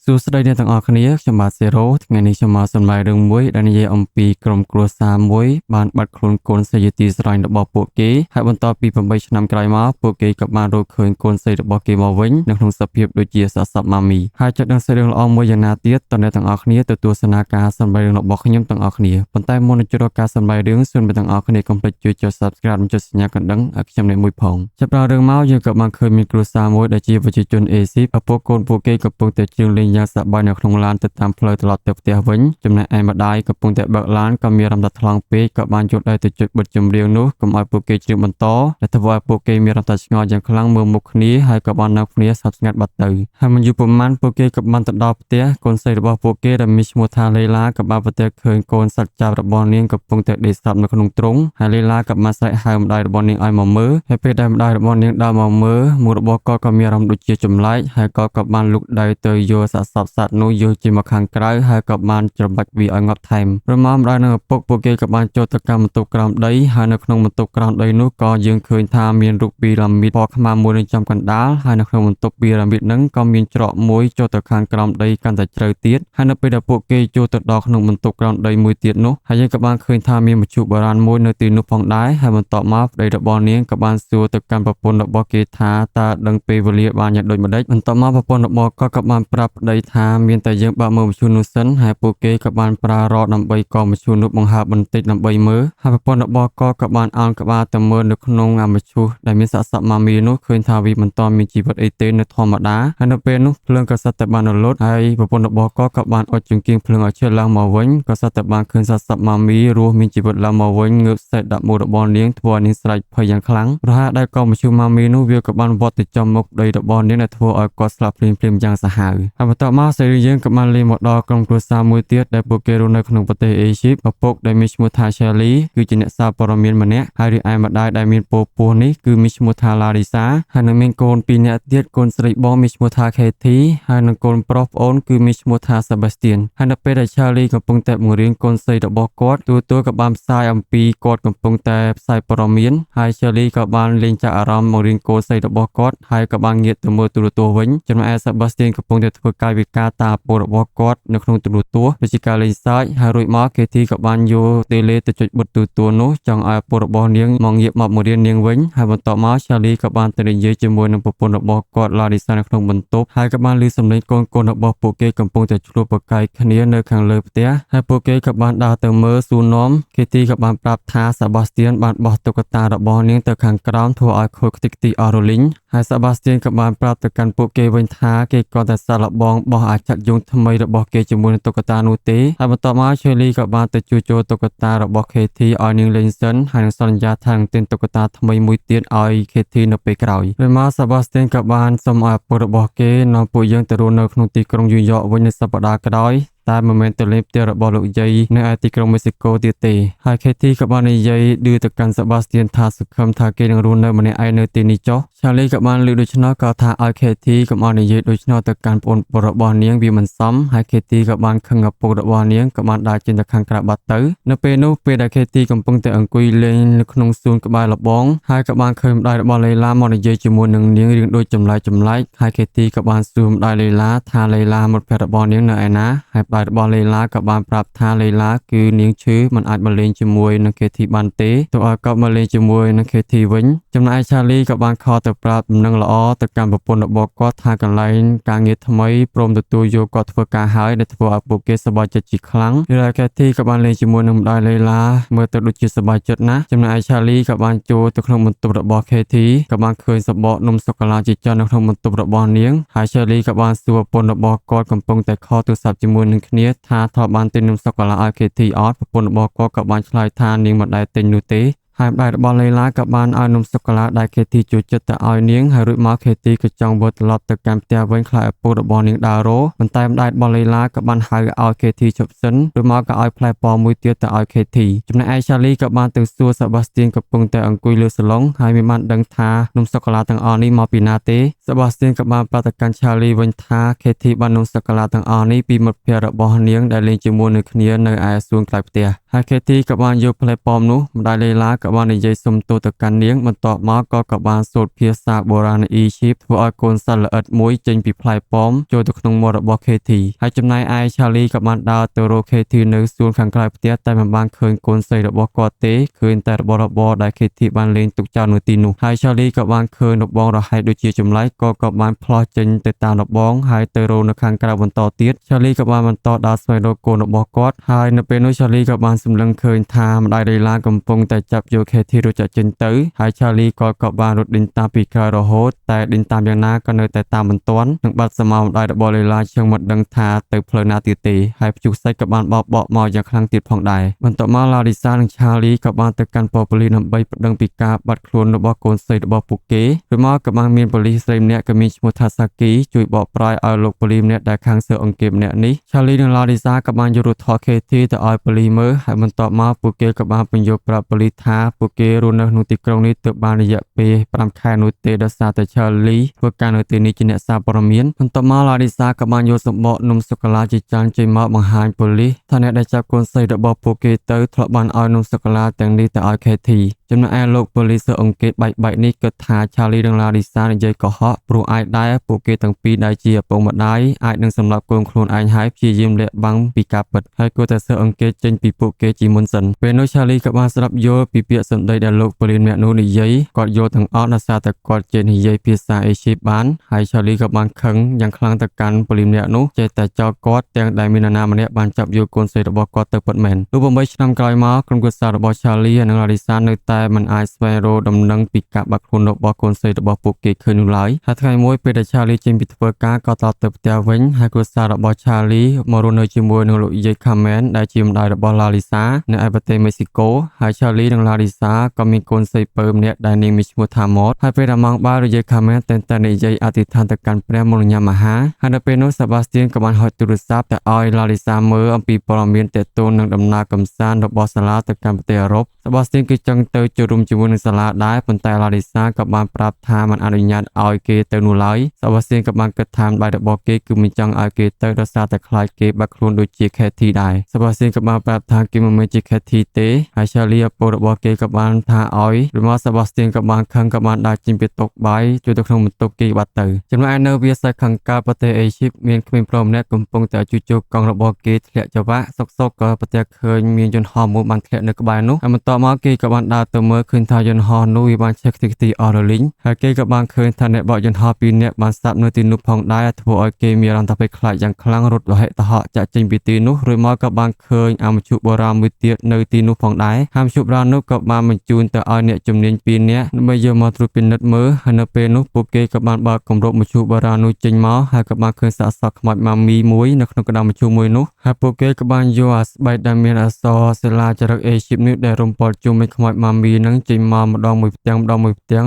សួស្តីអ្នកទាំងអស់គ្នាខ្ញុំបាទសេរ៉ូថ្ងៃនេះខ្ញុំមកសម្ដែងរឿងមួយដែលនិយាយអំពីក្រុមគ្រួសារមួយបានបាត់ខ្លួនកូនស្រីជាទីស្រឡាញ់របស់ពួកគេហើយបន្ទាប់ពី8ឆ្នាំក្រោយមកពួកគេក៏បានរកឃើញកូនស្រីរបស់គេមកវិញនៅក្នុងសភាពដូចជាសាសម៉ាមីហើយចិត្តនឹងសេរីរឿងល្អមួយយ៉ាងណាទៀតតើអ្នកទាំងអស់គ្នាទៅទស្សនាការសម្ដែងរឿងរបស់ខ្ញុំទាំងអស់គ្នាប៉ុន្តែមុននឹងចូលដល់ការសម្ដែងរឿងសូមអ្នកទាំងអស់គ្នាកុំភ្លេចជួយចុច Subscribe និងចុចសញ្ញាកណ្ដឹងឲ្យខ្ញុំនេះមួយផងចាប់ដល់រឿងមកយើងក៏បានឃើញមានគ្រួសារមួយដែលជាប្រជាជនអេស៊ីឪពុកកូនពួកគេកំពុងតែជឿនលេងយ៉ាងសប្បាយនៅក្នុងឡានទៅតាមផ្លូវត្រឡប់ទៅផ្ទះវិញចំណែកឯម្ដាយកំពុងតែបើកឡានក៏មានអារម្មណ៍ថាថ្លង់ពេកក៏បានយកដៃទៅចុចបិទចម្រៀងនោះកុំឲ្យពួកគេច្រៀងបន្តដែលធ្វើឲ្យពួកគេមានអារម្មណ៍ថាឆ្ងល់យ៉ាងខ្លាំងមើលមុខគ្នាហើយក៏បាននៅគ្នាស្ងាត់ស្ងាត់បាត់ទៅហើយមិនយូរប៉ុន្មានពួកគេក៏បានទៅដល់ផ្ទះកូនស្រីរបស់ពួកគេដែលមានឈ្មោះថាលេឡាក៏បានប្រទះឃើញកូនសត្វចាបរបស់នាងកំពុងតែដេកស្លាប់នៅក្នុងទ្រុងហើយលេឡាក៏បានស្រែកហៅម្ដាយរបស់នាងឲ្យមកមើលហើយពេលដែលម្ដាយរបស់នាងដើរមកមើលមុខរបស់គាត់ក៏មានអារម្មណ៍ដូចជាចម្លែកហើយគាត់ក៏បានលូកដៃទៅយកសាកសពសត្វនោះយកជាមកខាងក្រៅហើយក៏បានច្របាច់វាឲ្យងាប់ថែមព្រមម្ដាយនិងឪពុកពួកគេក៏បានចូលទៅកាន់បន្ទប់ក្រោមដីហើយនៅក្នុងបន្ទប់ក្រោមដីនោះក៏យើងឃើញថាមានរូបពីរ៉ាមីតពណ៌ខ្មៅមួយនៅចំកណ្ដាលហើយនៅក្នុងបន្ទប់ពីរ៉ាមីតហ្នឹងក៏មានច្រកមួយចូលទៅខាងក្រោមដីកាន់តែជ្រៅទៀតហើយនៅពេលដែលពួកគេចូលទៅដល់ក្នុងបន្ទប់ក្រោមដីមួយទៀតនោះហើយយើងក៏បានឃើញថាមានមឈូសបុរាណមួយនៅទីនោះផងដែរហើយបន្ទាប់មកប្តីរបស់នាងក៏បានសួរទៅកាន់ប្រពន្ធរបស់គេថាតើដឹងពេលវេលាបានយ៉ាងដូចម្ដេចបន្ទាប់មកប្រពន្ធរបស់គាត់ក៏បានប្រាប់ប្តីថាមានតែយើងបើកមើលមឈូសនោះសិនហើយពួកគេក៏បានប្រើរ៉ដើម្បីកមឈូសនោះបង្ហើបបន្តិចដើម្បីមើលហើយប្រពន្ធរបស់គាត់ក៏បានអោនក្បាលទៅមើលនៅក្នុងមឈូសដែលមានសាកសពម៉ាមីនោះឃើញថាវាមិនទាន់មានជីវិតអីទេនៅធម្មតាហើយនៅពេលនោះភ្លើងក៏សត្វតែបានរលត់ហើយប្រពន្ធរបស់គាត់ក៏បានអុជចង្គៀងភ្លើងឲ្យឈើឡើងមកវិញក៏សត្វតែបានឃើញសាកសពម៉ាមីរស់មានជីវិតឡើងមកវិញងើបសេះដាក់មុខរបស់នាងធ្វើឲ្យនាងស្រែកភ័យយ៉ាងខ្លាំងប្រហែលដែលកមឈូសម៉ាមីនោះវាក៏បានវត្តទៅចំមុខប្តីរបស់នាងដែលធ្វើឲ្យគាត់ស្លាប់ភ្លាមៗយ៉ាងសាហាវហើយបន្ទាប់មកសេរីយើងក៏បានលេងមកដល់ក្រុមគ្រួសារមួយទៀតដែលពួកគេរស់នៅក្នុងប្រទេសអេស៊ីបឪពុកដែលមានឈ្មោះថា Shelly គឺជាអ្នកសារព័ត៌មានម្នាក់ហើយរីឯម្ដាយដែលមានពូពោះនេះគឺមានឈ្មោះថា Larissa ហើយនឹងមានកូន2នាក់ទៀតកូនស្រីបងមានឈ្មោះថា Katie ហើយនឹងកូនប្រុសប្អូនគឺមានឈ្មោះថា Sebastian ហើយនៅពេលដែល Shelly កំពុងតែបង្រៀនកូនស្រីរបស់គាត់ទូក៏បានផ្សាយអំពីគាត់កំពុងតែផ្សាយព័ត៌មានហើយ Shelly ក៏បានលេងចាក់អារម្មណ៍បង្រៀនកូនស្រីរបស់គាត់ហើយក៏បានងាកទៅមើលទូរទស្សន៍វិញចំណែកឯ Sebastian កំពុងតែធ្វើកាយវិការតាមឪពុករបស់គាត់នៅក្នុងទូរទស្សន៍ដូចជាការលេងសើចហើយរួចមក Katie ក៏បានយកតេឡេទៅចុចបិទទូរទស្សន៍នោះចង់ឲ្យឪពុករបស់នាងមកងាកមកបង្រៀននាងវិញហើយបន្ទាប់មក Shelly ក៏បានទៅនិយាយជាមួយនឹងប្រពន្ធរបស់គាត់ Larissa នៅក្នុងបន្ទប់ហើយក៏បានឮសំឡេងកូនរបស់ពួកគេកំពុងតែឆ្លោះប្រកែកគ្នានៅខាងលើផ្ទះហើយពួកគេក៏បានដើរទៅមើលសួរនាំ Katie ក៏បានប្រាប់ថា Sebastian បានបោះតុក្កតារបស់នាងទៅខាងក្រោមធ្វើឲ្យខូចខ្ទេចខ្ទីអស់រលីងហើយ Sebastian ក៏បានប្រាប់ទៅកាន់ពួកគេវិញថាគេគាត់តែសាកល្បងបោះអាចចាត់យងថ្មីរបស់គេជាមួយនឹងតុក្កតានោះទេហើយបន្ទាប់មក Shelly ក៏បានទៅជួសជុលតុក្កតារបស់ Katie ឲ្យនាងលេងសិនហើយនឹងសន្យាថានឹងទិញតុក្កតាថ្មីមួយទៀតឲ្យ Katie នៅពេលក្រោយពេលមក Sebastian ក៏បានសុំឲ្យឪពុករបស់គេនាំពួកយើងទៅរស់នៅក្នុងទីក្រុងយូយ៉កវិញនៅសប្តាហ៍ក្រោយតែមិនមែនទៅលេងផ្ទះរបស់លោកយាយនៅឯទីក្រុងមេស៊ីកូទៀតទេហើយ Katie ក៏បាននិយាយឌឺទៅកាន់ Sebastian ថាសង្ឃឹមថាគេនឹងរស់នៅម្នាក់ឯងនៅទីនេះចុះ Shelly ក៏បានលើកដូច្នោះក៏ថាឲ្យ Katie កុំឲ្យនិយាយដូច្នោះទៅកាន់ប្អូនរបស់នាងវាមិនសមហើយ Katie ក៏បានខឹងឪពុករបស់នាងក៏បានដើរចេញទៅខាងក្រៅបាត់ទៅនៅពេលនោះពេលដែល Katie កំពុងតែអង្គុយលេងនៅក្នុងសួនក្បែរលបងហើយក៏បានឃើញម្ដាយរបស់លេឡាមកនិយាយជាមួយនឹងនាងរៀងដូចចម្លែកហើយ Katie ក៏បានសួរម្ដាយលេឡាថាលេឡាមិត្តភក្តិរបស់នាងនៅឯណាហើយម្ដាយរបស់លេឡាក៏បានប្រាប់ថាលេឡាគឺនាងឈឺមិនអាចមកលេងជាមួយនឹង Katie បានទេទោះឲ្យគាត់មកលេងជាមួយនឹង Katie វិញចំណែក Charlie ក៏បានខកទៅប្រាប់ដំណឹងល្អទៅកាន់ប្រពន្ធរបស់គាត់ថាកន្លែងការងារថ្មីព្រមទទួលយកគាត់ធ្វើការហើយដែលធ្វើឲ្យពួកគេសប្បាយចិត្តជាខ្លាំងហើយ Katie ក៏បានលេងជាមួយនឹងម្ដាយលេឡាមើលទៅដូចជាសប្បាយចិត្តណាស់ចំណែក Charlie ក៏បានចូលទៅក្នុងបន្ទប់របស់ Katie ក៏បានឃើញសបកនំសូកូឡាជាច្រើននៅក្នុងបន្ទប់របស់នាងហើយ Charlie ក៏បានសួរប្រពន្ធរបស់គាត់កំពុងតែខលទូរស័ព្ទជាមួយនឹងគ្នាថាថតបានទិញនំសូកូឡាឲ្យ Katie អត់ប្រពន្ធរបស់គាត់ក៏បានឆ្លើយថានាងមិនដែលទិញនោះទេហើយម្ដាយរបស់លេឡាក៏បានឲ្យនំសូកូឡាដែល Katie ចូលចិត្តទៅឲ្យនាងហើយរួចមក Katie ក៏ចង់វិលត្រឡប់ទៅកាន់ផ្ទះវិញខ្លាចឪពុករបស់នាងដើររោប៉ុន្តែម្ដាយរបស់លេឡាក៏បានហៅឲ្យ Katie ជប់សិនរួចមកក៏ឲ្យផ្លែប៉ោមួយទៀតទៅឲ្យ Katie ចំណែកឯ Charlie ក៏បានទៅសួរ Sebastian កំពុងតែអង្គុយលើសាឡុងហើយមិនបានដឹងថានំសូកូឡាទាំងអស់នេះមកពីណាទេ Sebastian ក៏បានប្រាប់ទៅកាន់ Charlie វិញថា Katie បាននំសូកូឡាទាំងអស់នេះពីមិត្តភក្តិរបស់នាងដែលលេងជាមួយនឹងគ្នានៅឯសួនក្រៅផ្ទះហើយ Katie ក៏បានយកផ្លែប៉ោមនោះម្ដាយលេឡា ក៏បាននិយាយសុំទោសទៅកាន់នាងបន្ទាប់មកក៏បានសូត្រភាសាបុរាណអ៊ីជីបធ្វើឲ្យកូនសត្វល្អិតមួយចេញពីផ្លែប៉ោមចូលទៅក្នុងមាត់របស់ KT ហើយចំណែកឯ Charlie ក៏បានដើរទៅរក KT នៅសួនខាងក្រៅផ្ទះតែមិនបានឃើញកូនស្រីរបស់គាត់ទេឃើញតែរបស់របរដែល KT បានលេងទុកចោលនៅទីនោះហើយ Charlie ក៏បានឃើញរបងរហែកដូចជាចម្លែកក៏បានផ្លោះចេញទៅតាមរបងហើយទៅរកនៅខាងក្រៅបន្តទៀត Charlie ក៏បានបន្តដើរស្វែងរកកូនរបស់គាត់ហើយនៅពេលនោះ Charlie ក៏បានសម្លឹងឃើញថាម្ដាយរៃឡាកំពុងតែចាប់យក KT រត់ចាក់ចេញទៅហើយ Charlie ក៏បានរត់ដេញតាមពីក្រោយរហូតតែដេញតាមយ៉ាងណាក៏នៅតែតាមមិនទាន់នឹងបាត់សមោម្ដាយរបស់រៃឡាជាងមិនដឹងថាទៅផ្លូវណាទៀតទេហើយព្យុះសាច់ក៏បានបោកមកយ៉ាងខ្លាំងទៀតផងដែរបន្ទាប់មក Larissa និង Charlie ក៏បានទៅកាន់ប៉ូលីសដើម្បីប្តឹងពីការបាត់ខ្លួនរបស់កូនស្រីរបស់ពួកគេរួចមកក៏បានមានប៉ូលីសស្រីម្នាក់ក៏មានឈ្មោះថា Saki ជួយបកប្រែឲ្យលោកប៉ូលីសម្នាក់ដែលខាងស៊ើបអង្កេតម្នាក់នេះ Charlie និង Larissa ក៏បានយករូបថត KT ទៅឲ្យប៉ូលីសមើលហើយបន្ទាប់មកពួកគេក៏បានបញ្យល់ប្រាប់ប៉ូលីសថាពួកគេរស់នៅក្នុងទីក្រុងនេះទើបបានរយៈពេល5ខែនោះទេដោយសារតែ Charlie ធ្វើការនៅទីនេះជាអ្នកសារព័ត៌មានបន្ទាប់មក Larissa ក៏បានយកសម្បកនំសូកូឡាជាច្រើនចេញមកបង្ហាញប៉ូលីសថាអ្នកដែលចាប់កូនស្រីរបស់ពួកគេទៅធ្លាប់បានឲ្យនំសូកូឡាទាំងនេះទៅឲ្យ KT ចំណែកឯលោកប៉ូលីសស៊ើបអង្កេតបែកនេះគិតថា Charlie និង Larissa និយាយកុហកព្រោះអាចដែរពួកគេទាំងពីរដែលជាឪពុកម្ដាយអាចនឹងសម្លាប់កូនខ្លួនឯងហើយព្យាយាមលាក់បាំងពីការពិតហើយគួរតែស៊ើបអង្កេតចេញពីពួកគេជាមុនសិនពេលនោះ Charlie ក៏បានស្ដាប់យល់ពីពាក្យសម្ដីដែលលោកប៉ូលីសម្នាក់នោះនិយាយគាត់យល់ទាំងអស់ដោយសារតែគាត់ចេះនិយាយភាសាអេស៊ីបបានហើយ Charlie ក៏បានខឹងយ៉ាងខ្លាំងទៅកាន់ប៉ូលីសម្នាក់នោះចេះតែចោទគាត់ទាំងដែលមាននរណាម្នាក់បានចាប់យកកូនស្រីរបស់គាត់ទៅពិតមែនលុះ8ឆ្នាំក្រោយមកក្រុមគ្រួសាររបស់ Charlie និង Larissa នៅតែមិនអាចស្វែងរកដំណឹងពីការបាត់ខ្លួនរបស់កូនស្រីរបស់ពួកគេឃើញនោះឡើយហើយថ្ងៃមួយពេលដែល Charlie ចេញពីធ្វើការក៏ត្រឡប់ទៅផ្ទះវិញហើយគ្រួសាររបស់ Charlie មករស់នៅជាមួយនឹងលោកយាយ Carmen ដែលជាម្ដាយរបស់ Larissa នៅឯប្រទេសមេស៊ីកូហើយ Charlie និង Larissa ក៏មានកូនស្រីពៅម្នាក់ដែលនាងមានឈ្មោះថា Maud ហើយពេលដែលម៉ោងបាយលោកយាយ Carmen តែនិយាយអធិដ្ឋានទៅកាន់ព្រះមុនញ៉ាំអាហារហើយនៅពេលនោះ Sebastian ក៏បានហុចទូរស័ព្ទទៅឲ្យ Larissa មើលអំពីព័ត៌មានទាក់ទងនឹងដំណើរកម្សាន្តរបស់សាលាទៅកាន់ប្រទេសអឺរ៉ុប Sebastian គឺចង់ទៅចូលរួមជាមួយនឹងសាលាដែរប៉ុន្តែ Larissa ក៏បានប្រាប់ថាមិនអនុញ្ញាតឲ្យគេទៅនោះឡើយ Sebastian ក៏បានគិតថាបាយរបស់គេគឺមិនចង់ឲ្យគេទៅដោយសារតែខ្លាចគេបាត់ខ្លួនដូចជា KT ដែរ Sebastian ក៏បានប្រាប់ថាគេមិនមែនជា KT ទេហើយ Charlie ឪពុករបស់គេក៏បានថាឲ្យឬមក Sebastian ក៏បានខឹងក៏បានដើរចេញពីតុបាយចូលទៅក្នុងបន្ទប់គេបាត់ទៅចំណែកនៅវាលស្រែខាងកើតប្រទេសអេស៊ីបមានក្មេងប្រុសម្នាក់កំពុងតែជួសជុលកង់របស់គេធ្លាក់ចង្វាក់សុកក៏ប្រទះឃើញមានយន្តហោះមួយបានធ្លាក់នៅក្បែរនោះហើយបន្ទាប់មកគេក៏បានដើរទៅមើលឃើញថាយន្តហោះនោះវាបានឆេះខ្ទេចខ្ទីអស់រលីងហើយគេក៏បានឃើញថាអ្នកបើកយន្តហោះពីរនាក់បានស្លាប់នៅទីនោះផងដែរធ្វើឲ្យគេមានអារម្មណ៍ថាភ័យខ្លាចយ៉ាងខ្លាំងរត់លហិតហកចាក់ចេញពីទីនោះរួចមកក៏បានឃើញអាមជុបុរាណមួយទៀតនៅទីនោះផងដែរអាមជុបុរាណនោះក៏បានបញ្ជូនទៅឲ្យអ្នកជំនាញពីរនាក់ដើម្បីយកមកត្រួតពិនិត្យមើលហើយនៅពេលនោះពួកគេក៏បានបើកគម្របមជុបុរាណនោះចេញមកហើយក៏បានឃើញសាកសពខ្មោចម៉ាមីមួយនៅក្នុងក្តារមជុមួយនោះហើយពួកគេក៏បានយកអាស្បែកដែលមានអក្សរសិលាចារឹកអេស៊ីបនេះដែលរំពាល់ជុំនៃខ្មោចម៉ាមីនឹងចេញមកម្ដងមួយផ្ទាំង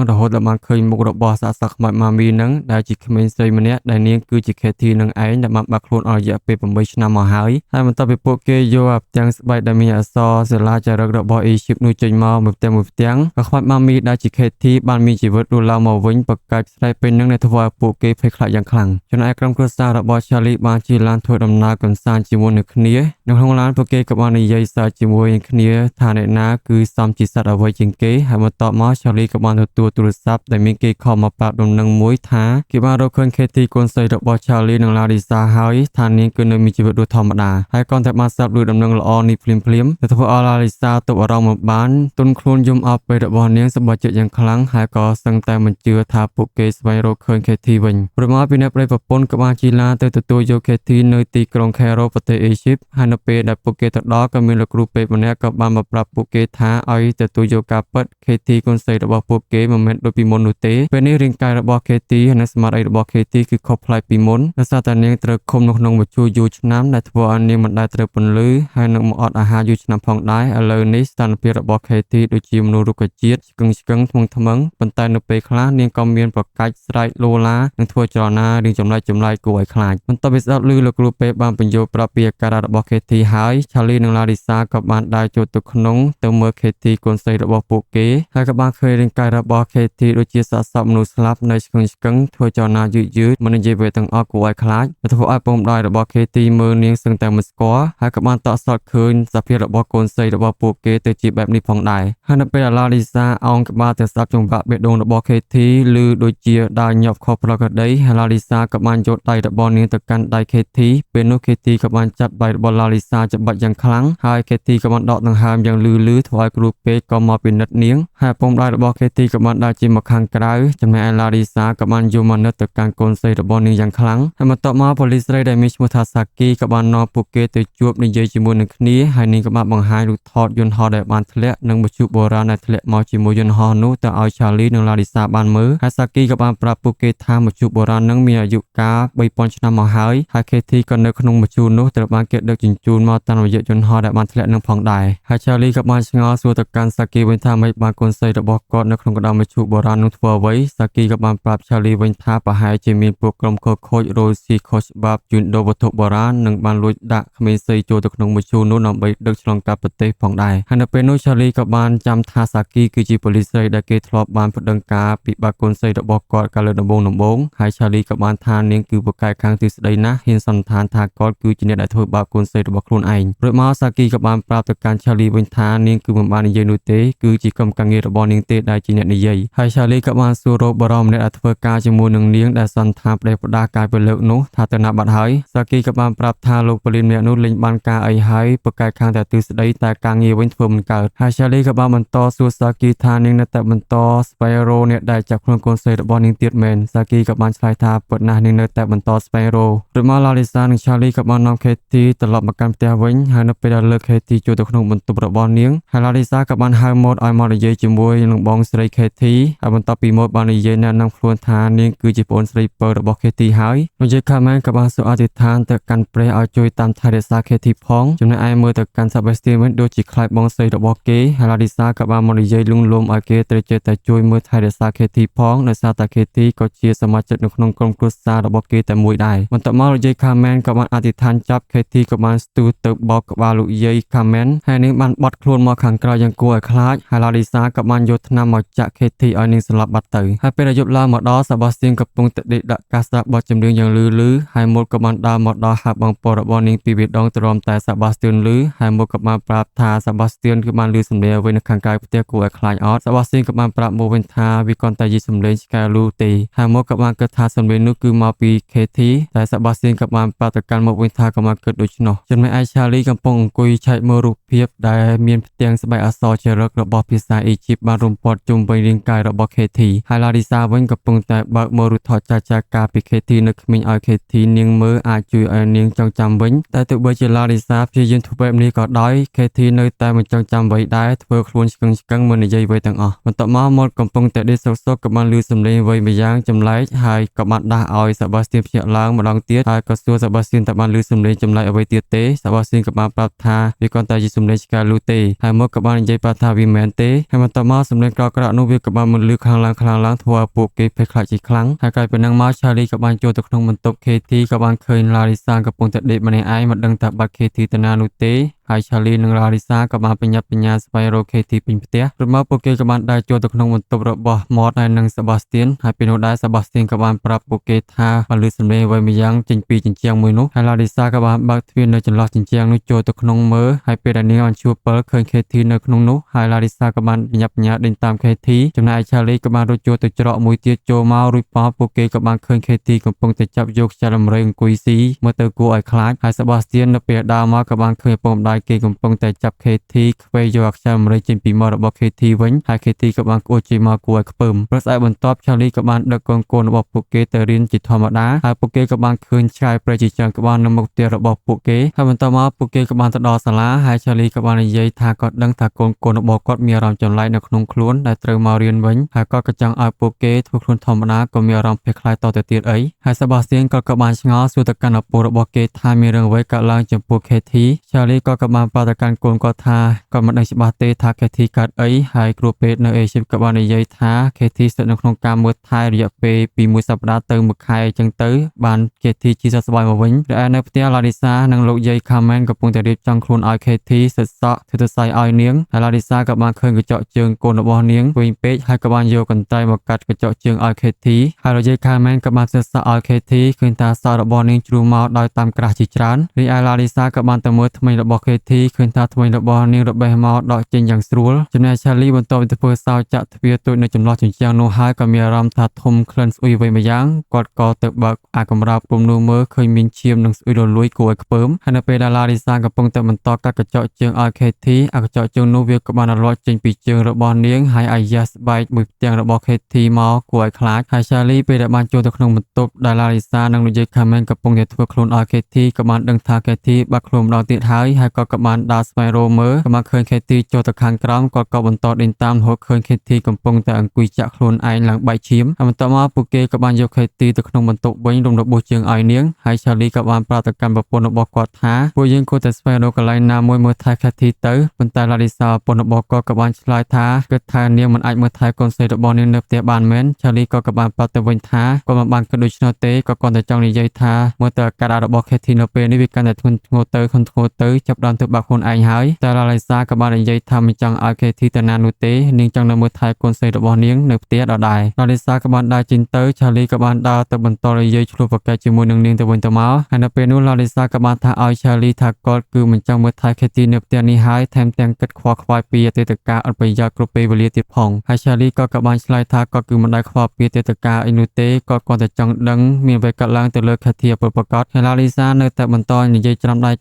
រហូតដល់បានឃើញមុខរបស់សាកសពខ្មោចម៉ាមីនឹងដែលជាក្មេងស្រីម្នាក់ដែលនាងគឺជា KT នឹងឯងដែលបានបាត់ខ្លួនអស់រយៈពេល8ឆ្នាំមកហើយបន្ទាប់ពីពួកគេយកអាផ្ទាំងស្បែកដែលមានអក្សរសិលាចារឹករបស់អេស៊ីបនោះចេញមកមួយផ្ទាំងក៏ខ្មោចម៉ាមីដែលជា KT បានមានជីវិតរស់ឡើងមកវិញប្រកាសស្រែកពេញនឹងធ្វើឲ្យពួកគេភ័យខ្លាចយ៉ាងខ្លាំងចំណែកក្រុមគ្រួសាររបស់ Charlie បានជិះឡានធ្វើដំណើរកម្សាន្តជាមួយនឹងគ្នានៅក្នុងឡានពួកគេក៏បាននិយាយសើចជាមួយនឹងគ្នាថាអ្នកណាគឺសមជាសត្វអ្វីជាងគេហើយបន្ទាប់មក Charlie ក៏បានទទួលទូរស័ព្ទដែលមានគេខលមកប្រាប់ដំណឹងមួយថាគេបានរកឃើញ KT កូនស្រីរបស់ Charlie និង Larissa ហើយថានាងគឺនៅមានជីវិតរស់ធម្មតាហើយក៏តែបានស្ដាប់ឮដំណឹងល្អនេះភ្លាមទៅធ្វើឲ្យ Larissa ទប់អារម្មណ៍មិនបានទន់ខ្លួនយំអោបពេលរបស់នាងសម្បត្តិចិត្តយ៉ាងខ្លាំងហើយក៏សឹងតែមិនជឿថាពួកគេស្វែងរកឃើញ KT វិញព្រោះមកពីអ្នកប្តីប្រពន្ធក៏បានជិះឡានទៅទទួលយក KT នៅទីក្រុង Cairo ប្រទេសអេស៊ីបហើយនៅពេលដែលពួកគេទៅដល់ក៏មានលោកគ្រូពេទ្យម្នាក់ក៏បានមកប្រាប់ពួកគេថាឲ្យទទួលយកការពិត KT កូនស្រីរបស់ពួកគេមិនមែនដូចពីមុននោះទេពេលនេះរាងកាយរបស់ KT និងស្មារតីរបស់ KT គឺខុសប្លែកពីមុនដោយសារតែនាងត្រូវឃុំនៅក្នុងមជ្ឈយូរឆ្នាំដែលធ្វើឲ្យនាងមិនដែលត្រូវពន្លឺហើយនឹងមកអត់អាហារយូរឆ្នាំផងដែរឥឡូវនេះស្ថានភាពរបស់ KT ដូចជាមនុស្សរុក្ខជាតិឆ្កឹងថ្មឹងប៉ុន្តែនៅពេលខ្លះនាងក៏មានប្រកាច់ស្រែកលោឡានិងធ្វើចលនារៀងចម្លែកគួរឲ្យខ្លាចបន្ទាប់ពីស្ដាប់ឮលោកគ្រូពេទ្យបានបញ្យល់ប្រាប់ពីអាការៈរបស់ KT ហើយ Charlie និង Larissa ក៏បានដើរចូលទៅក្នុងទៅមើល KT កូនស្រី របស់ពួកគេហើយក៏បានឃើញរាងកាយរបស់ Katie ដូចជាសាកសពមនុស្សស្លាប់នៅឆ្កឹងធ្វើចលនាយឺតមិននិយាយអ្វីទាំងអស់គួរឲ្យខ្លាចធ្វើឲ្យពងម្ដាយរបស់ Katie មើលនាងសឹងតែមិនស្គាល់ហើយក៏បានតក់ស្លុតឃើញសភាពរបស់កូនស្រីរបស់ពួកគេទៅជាបែបនេះផងដែរហើយនៅពេលដែល Larissa អោនក្បាលទៅស្ដាប់ចង្វាក់បេះដូងរបស់ Katie ឮដូចជាដើរញាប់ខុសប្រក្រតីហើយ Larissa ក៏បានយកដៃរបស់នាងទៅកាន់ដៃ Katie ពេលនោះ Katie ក៏បានចាប់ដៃរបស់ Larissa ច្បាច់យ៉ាងខ្លាំងហើយ Katie ក៏បានដកដង្ហើមយ៉ាងលឺធ្វើឲ្យគ្រូពេទ្យក៏មកពិនិត្យនាងហើយពងម្ដាយរបស់ Katie ក៏បានដើរជាមកខាងក្រៅចំណែកឯ Larissa ក៏បានយកមកនឹកទៅកាន់កូនស្រីរបស់នាងយ៉ាងខ្លាំងហើយបន្ទាប់មកប៉ូលីសស្រីដែលមានឈ្មោះថា Saki ក៏បាននាំពួកគេទៅជួបនិយាយជាមួយនឹងគ្នាហើយនាងក៏បានបង្ហាញរូបថតយន្តហោះដែលបានធ្លាក់និងមជ្ឈបុរាណដែលធ្លាក់មកជាមួយយន្តហោះនោះទៅឲ្យ Charlie និង Larissa បានមើលហើយ Saki ក៏បានប្រាប់ពួកគេថាមជ្ឈបុរាណនឹងមានអាយុកាល 3000 ឆ្នាំមកហើយ Katie ក៏នៅក្នុងមជ្ឈនោះត្រូវបានគេដឹកជញ្ជូនមកតាមរយៈយន្តហោះដែលបានធ្លាក់នឹងផងដែរហើយ Charlie ក៏បានឆ្ងល់សួរទៅកាន់ Saki វិញថាម៉េចបានកូនស្រីរបស់គាត់នៅក្នុងកណ្ដាលមជ្ឈបុរាណនោះធ្វើអ្វី Saki ក៏បានប្រាប់ Charlie វិញថាប្រហែលជាមានពួកក្រុមខូចរយស៊ីខុសច្បាប់ជួញដូរវត្ថុបុរាណនិងបានលួចដាក់ក្មេងស្រីចូលទៅក្នុងមជ្ឈនោះដើម្បីដឹកឆ្លងកាត់ប្រទេសផងដែរហើយនៅពេលនោះ Charlie ក៏បានចាំថា Saki គឺជាប៉ូលីសស្រីដែលគេធ្លាប់បានប្តឹងការពីបាកូនស្រីរបស់គាត់កាលលើដំបូងហើយ Charlie ក៏បានថានាងគឺពូកែខាងទិសដីណាស់ហ៊ានសន្និដ្ឋានថាគាត់គឺជាអ្នកដែលធ្វើបាបកូនស្រីរបស់ខ្លួនឯងរួចមក Saki ក៏បានប្រាប់ទៅកាន់ Charlie វិញថានាងគឺមិនបាននិយាយនោះទេគឺជាក្រុមការងាររបស់នាងទេដែលជាអ្នកនិយាយហើយ Charlie ក៏បានសួររកបរិសម្នាក់ដែលធ្វើការជាមួយនឹងនាងដែលសន្និដ្ឋានផ្ដេសផ្ដាសកាយពីលើកនោះថាទៅណាបាត់ហើយ Saki ក៏បានប្រាប់ថាលោកប៉ូលីសម្នាក់នោះលេងបានការអីហើយពូកែខាងតែទិសដីតែការងារវិញធ្វើមិនកើតហើយ Charlie ក៏បានបន្តសួរ Saki ថានាងនៅតែបន្ត Spyro អ្នកដែលចាប់ខ្លួនកូនស្រីរបស់នាងទៀតមែន Saki ក៏បានឆ្លើយថាពិតណាស់នាងនៅតែបន្ត Spyro រួចមក Larissa និង Charlie ក៏បាននាំ Katie ត្រឡប់មកកាន់ផ្ទះវិញហើយនៅពេលដែលលើក Katie ចូលទៅក្នុងបន្ទប់របស់នាងហើយ Larissa ក៏បានហៅម៉ូតឲ្យមកនិយាយជាមួយនឹងបងស្រី Katie ហើយបន្ទាប់ពីម៉ូតបាននិយាយណែនាំខ្លួនថានាងគឺជាប្អូនស្រីពៅរបស់ Katie ហើយលោកយាយ Carmen ក៏បានសូមអធិដ្ឋានទៅកាន់ព្រះឲ្យជួយតាមថែរក្សា Katie ផងចំណែកឯមើលទៅកាន់ Sebastian វិញដូចជាខ្លាចបងស្រីរបស់គេហើយ Larissa ក៏បានមកនិយាយលួងលោមឲ្យគេត្រូវចេះតែជួយមើលថែរក្សា Katie ផងដោយសារតែ Katie ក៏ជាសមាជិកនៅក្នុងក្រុមគ្រួសាររបស់គេតែមួយដែរបន្ទាប់មកលោកយាយ Carmen ក៏បានអធិដ្ឋានចាប់ Katie ក៏បានស្ទុះទៅបោកក្បាលលោកយាយ Carmen ហើយនាងបានបត់ខ្លួនមកខាងក្រៅយ៉ាងគួរឲ្យខ្លាចហើយ Larissa ក៏បានយកថ្នាំមកចាក់ Katie ឲ្យនាងស្លាប់បាត់ទៅហើយពេលដែលយប់ឡើងមកដល់ Sebastian កំពុងតែដេកដាក់កាសស្ដាប់បទចម្រៀងយ៉ាងលឺហើយម៉ូតក៏បានដើរមកដល់ហាបងប្អូនរបស់នាងពីរដងទ្រាំតែ Sebastian លឺហើយម៉ូតក៏បានប្រាប់ថា Sebastian គឺបានលឺសំឡេងអ្វីនៅខាងក្រៅផ្ទះគួរឲ្យខ្លាចអត់ Sebastian ក៏បានប្រាប់ម៉ូតវិញថាវាគ្រាន់តែជាសំឡេងឆ្កែលូទេហើយម៉ូតក៏បានគិតថាសំឡេងនោះគឺមកពី Katie តែ Sebastian ក៏បានប្រាប់ទៅកាន់ម៉ូតវិញថាក៏មកគិតដូច្នោះចំណែកឯ Charlie កំពុងអង្គុយឆែកមើលរូបភាពដែលមានផ្ទាំងស្បែកអក្សរជារឹករបស់ភាសាអ៊ីជីបបានរុំព័ទ្ធជុំវិញរាងកាយរបស់ Katie ហើយ Larissa វិញកំពុងតែបើកមើលរូបថតចាស់ៗកាលពី Katie នៅក្មេងឲ្យ Katie នាងមើលអាចជួយឲ្យនាងចងចាំវិញតែទោះបីជា Larissa ព្យាយាមធ្វើបែបនេះក៏ដោយ Katie នៅតែមិនចងចាំអ្វីដែរធ្វើខ្លួនឆ្កឹងមិននិយាយអ្វីទាំងអស់បន្ទាប់មកម៉ូតកំពុងតែដេកសុកៗក៏បានឮសំឡេងអ្វីម្យ៉ាងចម្លែកហើយក៏បានដាស់ឲ្យ Sebastian ភ្ញាក់ឡើងម្ដងទៀតហើយក៏សួរ Sebastian តើបានឮសំឡេងចម្លែកអ្វីទៀតទេ Sebastian ក៏បានប្រាប់ថាវាគ្រាន់តែជាសំឡេងឆ្កែលូទេហើយម៉ូតក៏បាននិយាយប្រាប់ថាវាមិនមែនទេហើយបន្ទាប់មកសំឡេងក្រោកៗនោះវាក៏បានបន្លឺខ្លាំងឡើងធ្វើឲ្យពួកគេភ័យខ្លាចជាខ្លាំងហើយក្រោយពីនឹងមក Charlie ក៏បានចូលទៅក្នុងបន្ទប់ Katie ក៏បានឃើញ Larissa កំពុងតែដេកម្នាក់ឯងមិនដឹងថាបាត់ Katie ទៅណានោះទេហើយ Charlie និង Larissa ក៏បានបញ្ញាប់បញ្ញាស្វែងរក Katie ពេញផ្ទះរួចមកពួកគេក៏បានដើរចូលទៅក្នុងបន្ទប់របស់ Maud ហើយនិង Sebastian ហើយពេលនោះដែរ Sebastian ក៏បានប្រាប់ពួកគេថាបានឮសំឡេងអ្វីម្យ៉ាងចេញពីជញ្ជាំងមួយនោះហើយ Larissa ក៏បានបើកទ្វារនៅចន្លោះជញ្ជាំងនោះចូលទៅក្នុងមើលហើយពេលដែលនាងបានជួបពិលឃើញ Katie នៅក្នុងនោះហើយ Larissa ក៏បានបញ្ញាប់បញ្ញាដេញតាម Katie ចំណែក Charlie ក៏បានរត់ចូលទៅច្រកមួយទៀតចូលមករួចមកពួកគេក៏បានឃើញ Katie កំពុងតែចាប់យកខ្យល់រំរៃអង្គុយស៊ីមើលទៅគួរឲ្យខ្លាចហើយ Sebastian នៅពេលដើរមកក៏បានឃើញឪពុកម្ដាយគេកំពុងតែចាប់ Katie ខ្វែយកខ្យល់រំរៃចេញពីមាត់របស់ Katie វិញហើយ Katie ក៏បានក្អួតចេញមកគួរឲ្យខ្ពើមព្រឹកស្អែកបន្ទាប់ Charlie ក៏បានដឹកកូនៗរបស់ពួកគេទៅរៀនជាធម្មតាហើយពួកគេក៏បានឃើញឆ្កែព្រៃជាច្រើនក្បាលនៅមុខផ្ទះរបស់ពួកគេហើយបន្ទាប់មកពួកគេក៏បានទៅដល់សាលាហើយ Charlie ក៏បាននិយាយថាគាត់ដឹងថាកូនៗរបស់គាត់មានអារម្មណ៍ចម្លែកនៅក្នុងខ្លួនដែលត្រូវមករៀនវិញហើយគាត់ក៏ចង់ឲ្យពួកគេធ្វើខ្លួនធម្មតាក៏មានអារម្មណ៍ភ័យខ្លាចតទៅទៀតអីហើយ Sebastian ក៏បានឆ្ងល់សួរទៅកាន់ឪពុករបស់គេថាមានរឿងអ្វីកើតឡើងចំពោះ Katie Charlie ក៏ ក៏បានប្រតិកម្មកូនគាត់ថាគាត់មិនដឹងច្បាស់ទេថាខេធីកើតអីហើយគ្រូពេទ្យនៅអេស៊ីបក៏បាននិយាយថាខេធីស្ថិតនៅក្នុងការមើលថែរយៈពេលពី1សប្តាហ៍ទៅ1ខែអញ្ចឹងទៅបានខេធីជាសះស្បើយមកវិញដែលនៅផ្ទះឡាឌីសានិងលោកយាយខាមែនកំពុងតែរៀបចំខ្លួនឲ្យខេធីសិតសក់ធ្វើទៅស័យឲ្យនាងហើយឡាឌីសាក៏បានឃើញកញ្ចក់ជើងកូនរបស់នាងវិញពេកហើយក៏បានយកកន្ត្រៃមកកាត់កញ្ចក់ជើងឲ្យខេធីហើយលោកយាយខាមែនក៏បានសិតសក់ឲ្យខេធីឃើញថាសក់របស់នាងជ្រុះមកដោយតាមក្រាស់ជាច្រើនរីឯឡាឌីសាក៏បានទៅមើលធ្មេញរបស់ខេធីឃើញថាធ្មេញរបស់នាងរបេះមកដកចេញយ៉ាងស្រួលចំណែកឆាលីបន្ទាប់ពីធ្វើសោចាក់ទ្វារទូចនៅចន្លោះជញ្ជាំងនោះហើយក៏មានអារម្មណ៍ថាធំក្លិនស្អុយវិញម្យ៉ាងគាត់ក៏ទៅបើកអាកំរោបពុំនោះមើលឃើញមានឈាមនិងស្អុយរលួយគួរឲ្យខ្ពើមហើយនៅពេលដែលឡាឌីសាកំពុងតែបន្តកាត់កញ្ចក់ជើងឲ្យខេធីអាកញ្ចក់ជើងនោះវាក៏បានរលាត់ចេញពីជើងរបស់នាងហើយអាយ៉ាស្បែកមួយផ្ទាំងរបស់ខេធីមកគួរឲ្យខ្លាចហើយឆាលីពេលដែលបានចូលទៅក្នុងបន្ទប់ដែលឡាឌីសានិងលោកយាយខាមែនកំពុងតែធ្វើខ្លួនឲ្យខេធីក៏បានដឹងថាខេធីបាត់ខ្លួនម្ដងទៀតហើយគាត់ក៏បានដើរស្វែងរកមើលក៏បានឃើញខេធីចូលទៅខាងក្រោមគាត់ក៏បន្តដេញតាមរហូតឃើញខេធីកំពុងតែអង្គុយចាក់ខ្លួនឯងឡើងបែកឈាមហើយបន្ទាប់មកពួកគេក៏បានយកខេទីទៅក្នុងបន្ទប់វិញរំលឹកបោះជើងឲ្យនាងហើយឆាលីក៏បានប្រាប់ទៅកាន់ប្រពន្ធរបស់គាត់ថាពួកយើងគួរតែស្វែងរកកន្លែងណាមួយមើលថែខេទីទៅប៉ុន្តែឡាឌីសាប្រពន្ធរបស់គាត់ក៏បានឆ្លើយថាគិតថានាងមិនអាចមើលថែកូនស្រីរបស់នាងនៅផ្ទះបានមែនឆាលីក៏បានប្រាប់ទៅវិញថាគាត់មិនបានគិតដូច្នោះទេក៏គាត់តែចង់និយាយថាមើលទៅអាការៈរបស់ខេទីនៅពេលនេះវាកាន់តែធ្ងន់ធ្ងរទៅចាប់ដល់ទៅបាក់ខ្លួនឯងហើយតែឡាឌីសាក៏បាននិយាយថាមិនចង់ឲ្យខេទីទៅណានោះទេនាងចង់នៅមើលថែកូនស្រីរបស់នាងនៅផ្ទះដដែលឡាឌីសាក៏បានដើរចេញទៅឆាលីក៏បានដើរទៅបន្តនិយាយឆ្លោះប្រកែកជាមួយនឹងនាងទៅវិញទៅមកហើយនៅពេលនោះឡាឌីសាក៏បានថាឲ្យឆាលីថាគាត់គឺមិនចង់មើលថែខេទីនៅផ្ទះនេះហើយថែមទាំងគិតខ្វល់ខ្វាយពីអតីតកាលអត់ប្រយោជន៍គ្រប់ពេលវេលាទៀតផងហើយឆាលីក៏បានឆ្លើយថាគាត់គឺមិនដែលខ្វល់ពីអតីតកាលអីនោះទេគាត់គ្រាន់តែចង់ដឹងមានអ្វីកើតឡើងទៅលើខេទីពិតប្រាកដហើយឡាឌីសានៅតែបន្តនិយាយច្រាំដៃ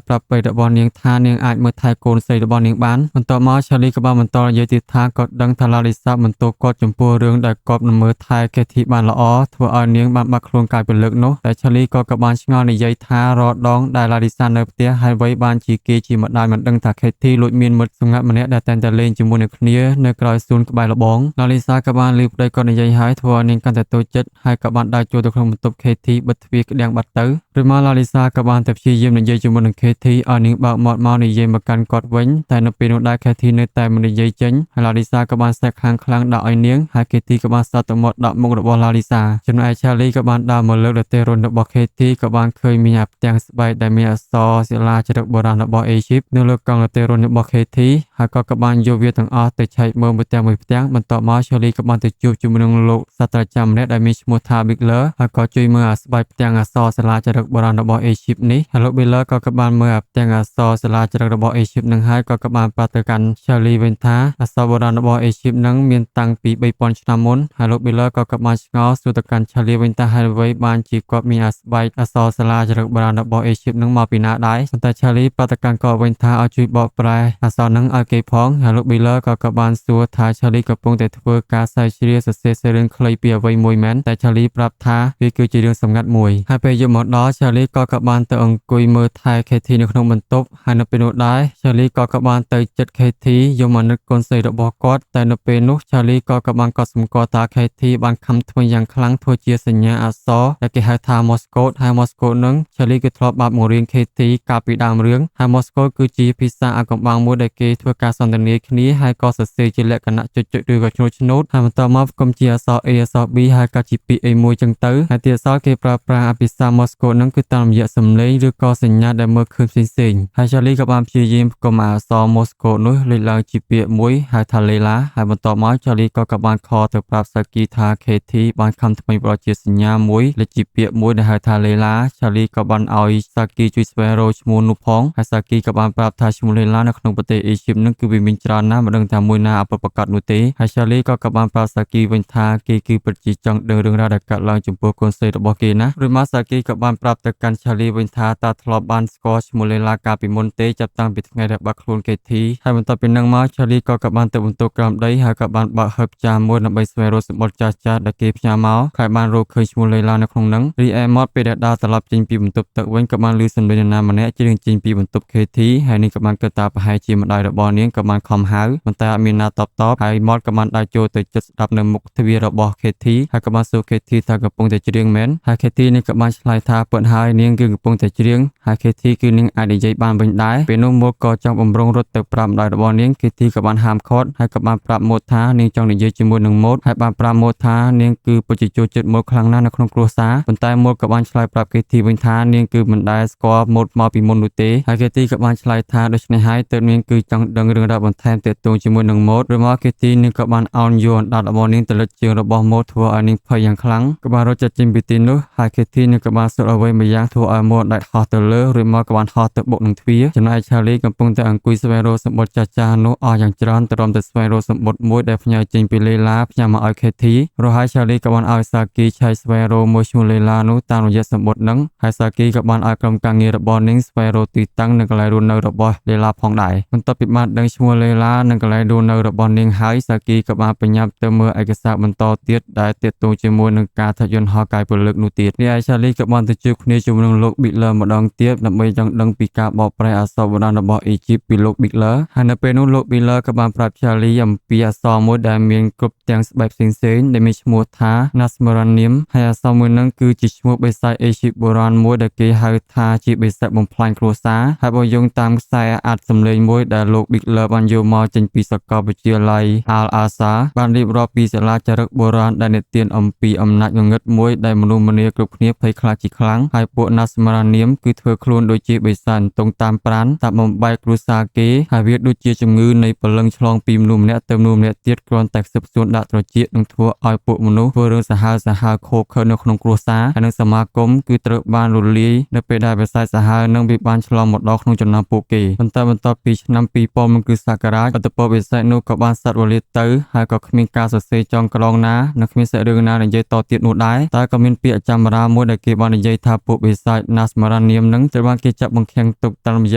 ប្រាប់ប្តីរបស់នាងថានាងអាចមើលថែកូនស្រីរបស់នាងបានបន្ទាប់មកឆាលីក៏បានបន្តនិយាយទៀតថាគាត់ដឹងថាឡាឌីសាបន្ទោសគាត់ចំពោះរឿងដែលគាត់មិនមើលថែខេទីបានល្អធ្វើឲ្យនាងបានបាត់ខ្លួនកាយពីលើកនោះតែឆាលីក៏បានឆ្ងល់និយាយថារាល់ដងដែលឡាឌីសានៅផ្ទះហើយវ័យបានជាគេជាម្ដាយមិនដឹងថាខេទីលួចមានមិត្តសម្ងាត់ម្នាក់ដែលតែងតែលេងជាមួយនឹងគ្នានៅក្រោយសួនក្បែរលបងឡាឌីសាក៏បានលឺប្តីគាត់និយាយហើយធ្វើឲ្យនាងកាន់តែតូចចិត្តហើយក៏បានដើរចូលទៅក្នុងបន្ទប់ខេទីបិទទ្វារក្តាំងបាត់ទៅឬមកឡាឌីសាក៏បានតែព្យាយាមនិយាយជាមួយនឹងខេទីឲ្យនាងបើកមាត់មកនិយាយមកកាន់គាត់វិញតែនៅពេលនោះដែរខេទីនៅតែមិននិយាយចេញហើយឡាឌីសាក៏បានស្ទែកខាងខ្លាំងដាក់ឲ្យនាងហើយខេទីក៏បានសតទៅមាត់ដាក់មុខរបស់ឡាឌីសាចំណែកឆាលីក៏បានដើរមកលើកដតេរុនរបស់ខេទីក៏បានឃើញមានផ្ទាំងស្បែកដែលមានអក្សរសិលាចារឹកបុរាណរបស់អេស៊ីបនៅលើកង់ដតេរុនរបស់ខេទីហើយក៏បានយកវាទាំងអស់ទៅឆែកមើលមួយផ្ទាំងបន្ទាប់មកឆាលីក៏បានទៅជួបជាមួយនឹងលោកសាស្ត្រាចារ្យម្នាក់ដែលមានឈ្មោះថា Bigler ហើយក៏ជួយមើលស្បែកផ្ទាំងអក្សរសិលាចារឹកបុរាណរបស់អេស៊ីបនេះហើយលោក Bigler ក៏បានមើលផ្ទាំងអក្សរសិលាចារឹករបស់អេស៊ីបនឹងហើយក៏បានប្រាប់ទៅកាន់ឆាលីវិញថាអក្សរបុរាណរបស់អេស៊ីបនឹងមានតាំងពី3000ឆ្នាំមុនហើយលោក Bigler ក៏បានឆ្ងល់សួរទៅកាន់ឆាលីវិញថាហេតុអ្វីបានជាគាត់មានស្បែកអក្សរសិលាចារឹកបុរាណរបស់អេស៊ីបនឹងមកពីណាដែរប៉ុន្តែឆាលីប្រាប់ទៅកាន់គាត់វិញថាឲ្យជួយបកប្រែអក្សរនឹងឲ្យគេផងហើយលោក Bigler ក៏បានសួរថាឆាលីកំពុងតែធ្វើការសើជ្រាវសរសេររឿងខ្លីពីអ្វីមួយមែនតែឆាលីប្រាប់ថាវាគឺជារឿងសម្ងាត់មួយហើយពេលយប់មកដល់ឆាលីក៏បានទៅអង្គុយមើលថែខេទីនៅក្នុងបន្ទប់ហើយនៅពេលនោះដែរឆាលីក៏បានទៅចិត្តខេទីយកមកនឹកកូនស្រីរបស់គាត់តែនៅពេលនោះឆាលីក៏បានកត់សម្គាល់ថាខេទីបានខំធ្វើយ៉ាងខ្លាំងធ្វើជាសញ្ញាអក្សរដែលគេហៅថា Morse code ហើយ Morse code នឹងឆាលីគឺធ្លាប់បានបង្រៀនខេទីកាលពីដើមរឿងហើយ Morse code គឺជាភាសាអាថ៌កំបាំងមួយដែលគេធ្វើការសន្ទនាគ្នាហើយក៏សរសេរជាលក្ខណៈចុចឬក៏ឈ្នួតហើយបន្តមកគុំជាអក្សរ A អក្សរ B ហើយក៏ជាពាក្យ A មួយចឹងទៅហើយទៀតសល់គេប្រើប្រាស់អភិសា Morse code នឹងគឺតាមរយៈសំឡេងឬក៏សញ្ញាដែលមើលឃើញផ្សេងៗហើយឆាលីក៏បានព្យាយាមកុំឲ្យអក្សរ Morse code នោះលេចឡើងជាពាក្យមួយហៅថាលេឡាហើយបន្តមកឆាលីក៏បានខលទៅប្រាប់សាគីថាខេទីបានខំថ្មីប្រជាសញ្ញាមួយលេចជាពាក្យមួយដែលហៅថាលេឡាឆាលីក៏បានឲ្យសាគីជួយស្វែងរកឈ្មោះនោះផងហើយសាគីក៏បានប្រាប់ថាឈ្មោះលេឡានៅក្នុងប្រទេសអេស៊ីបនឹងគឺវាមានច្រើនណាស់មិនដឹងថាមួយណាអពិតប្រាកដនោះទេហើយឆាលីក៏បានប្រាប់សាគីវិញថាគេគឺពិតជាចង់ដឹងរឿងរ៉ាវដែលកើតឡើងចំពោះកូនស្រីរបស់គេណារួចមកសាគីក៏បានប្រាប់ទៅកាន់ឆាលីវិញថាតើធ្លាប់បានស្គាល់ឈ្មោះលេឡាកាលពីមុនទេចាប់តាំងពីថ្ងៃដែលបាត់ខ្លួនគេធីហើយបន្ទាប់ពីនឹងមកឆាលីក៏បានទៅបន្ទប់ក្រោមដីហើយក៏បានបើកហឹបចាស់មួយដើម្បីស្វែងរកសម្បត្តិចាស់ៗដែលគេផ្ញើមកហើយបានរកឃើញឈ្មោះលេឡានៅក្នុងនោះរីឯម៉តពេលដែលដើរត្រឡប់ចេញពីបន្ទប់ទឹកវិញក៏បានឮសំឡេងនរណាម្នាក់ច្រៀងចេញពីបន្ទប់ខេធីហើយនាងក៏បានគិតថាប្រហែលជាម្ដាយរបស់នាងក៏បានខំហៅប៉ុន្តែអត់មានណាតបហើយម៉តក៏បានដើរចូលទៅជិតស្ដាប់នៅមុខទ្វាររបស់ខេធីហើយក៏បានសួរខេធីថាកំពុងតែច្រៀងមែនហើយខេធីនេះក៏បានឆ្លើយថាពិត តហើយនាងគឺកំពុងតែច្រៀងហើយ KT គឺនាងអាចនិយាយបានវិញដែរពេលនោះមកក៏ចង់បំរុងរត់ទៅប្រាប់ម្ដាយរបស់នាង KT ក៏បានហាមឃាត់ហើយក៏បានប្រាប់ម៉ូតថានាងចង់និយាយជាមួយនឹងម៉ូតហើយបានប្រាប់ម៉ូតថានាងគឺពិតជាចូលចិត្តម៉ូតខ្លាំងណាស់នៅក្នុងគ្រួសារប៉ុន្តែម៉ូតក៏បានឆ្លើយប្រាប់ KT វិញថានាងគឺមិនដែលស្គាល់ម៉ូតមកពីមុននោះទេហើយ KT ក៏បានឆ្លើយថាដូច្នេះហើយទើបនាងគឺចង់ដឹងរឿងរ៉ាវបន្ថែមទាក់ទងជាមួយនឹងម៉ូតឬមក KT នាងក៏បានអោនយោអណ្ដាតរបស់នាងទៅលើជើងរបស់ម៉ូតធ្វើឲ្យនាងភ័យយ៉ាងខ្លាំងក៏បានរត់ចាត់ចេញពីទីនោះហើយ KT នាងក៏បានសុទ្ធអ្វីមួយយ៉ាងធ្វើឲ្យម៉ូតដាច់ហោះទៅលើឬមកក៏បានហោះទៅបុកនឹងទ្វារចំណែក Charlie កំពុងតែអង្គុយស្វែងរកសម្បត្តិចាស់ៗនោះអស់យ៉ាងច្រើនទ្រាំតែស្វែងរកសម្បត្តិមួយដែលផ្ញើចេញពីលេឡាផ្ញើមកឲ្យ KT រហូត Charlie ក៏បានឲ្យសាគីឆែកស្វែងរកមួយឈ្មោះលេឡានោះតាមរយៈសម្បត្តិនឹងហើយសាគីក៏បានឲ្យក្រុមការងាររបស់នាងស្វែងរកទីតាំងនិងកន្លែងរស់នៅរបស់លេឡាផងដែរបន្ទាប់ពីបានដឹងឈ្មោះលេឡានិងកន្លែងរស់នៅរបស់នាងហើយសាគីក៏បានបញ្ញាប់ទៅមើលឯកសារបន្តទៀតដែលទាក់ទងជាមួយនឹងការថតយន្តហោះកាយពលឹកនោះទៀតនេះឯ Charlie ក៏បានទៅជួបគ្នាជាមួយនឹងលោក Bigler ម្ដងទៀតដើម្បីចង់ដឹងពីការបកប្រែអក្សរបុរាណរបស់អ៊ីជីបពីលោក Bigler ហើយនៅពេលនោះលោក Bigler ក៏បានប្រាប់ Charlie អំពីអក្សរមួយដែលមានគ្រប់ទាំងស្បែកផ្សេងៗដែលមានឈ្មោះថា Nasmaranium ហើយអក្សរមួយនឹងគឺជាឈ្មោះបិសាចអ៊ីជីបបុរាណមួយដែលគេហៅថាជាបិសាចបំផ្លាញគ្រួសារហើយបើយោងតាមខ្សែអាត់សម្លេងមួយដែលលោក Bigler បានយកមកចេញពីសាកលវិទ្យាល័យ Al-Azhar បានរៀបរាប់ពីសាលាចារឹកបុរាណដែលនិទានអំពីអំណាចងងឹតមួយដែលមនុស្សម្នាគ្រប់គ្នាភ័យខ្លាចជាខ្លាំងហើយពួក Nasmaranium គឺធ្វើខ្លួនដូចជាបិសាចទងតាមប្រាណតាមបំបែកគ្រួសារគេហើយវាដូចជាជំងឺនៃព្រលឹងឆ្លងពីមនុស្សម្នាក់ទៅមនុស្សម្នាក់ទៀតគ្រាន់តែខ្សឹបខ្សួនដាក់ត្រចៀកនឹងធ្វើឲ្យពួកមនុស្សធ្វើរឿងសាហាវខូខើនៅក្នុងគ្រួសារហើយនឹងសមាគមគឺត្រូវបានរលាយនៅពេលដែលបិសាចសាហាវនឹងវាបានឆ្លងមកដល់ក្នុងចំណោមពួកគេប៉ុន្តែបន្ទាប់ពីឆ្នាំ2000មុនគ្រិស្តសករាជអត្តពលបិសាចនោះក៏បានសាត់រលាយទៅហើយក៏គ្មានការសរសេរចងក្រងណានិងគ្មានសាច់រឿងណានិយាយតទៀតនោះដែរតែក៏មានពាក្យចាំរាមួយដែលគេបាននិយាយថាពួកបិសាច Nasmaranium នឹងត្រូវបានគេចាប់បង្ខាំងទុកតាមរយ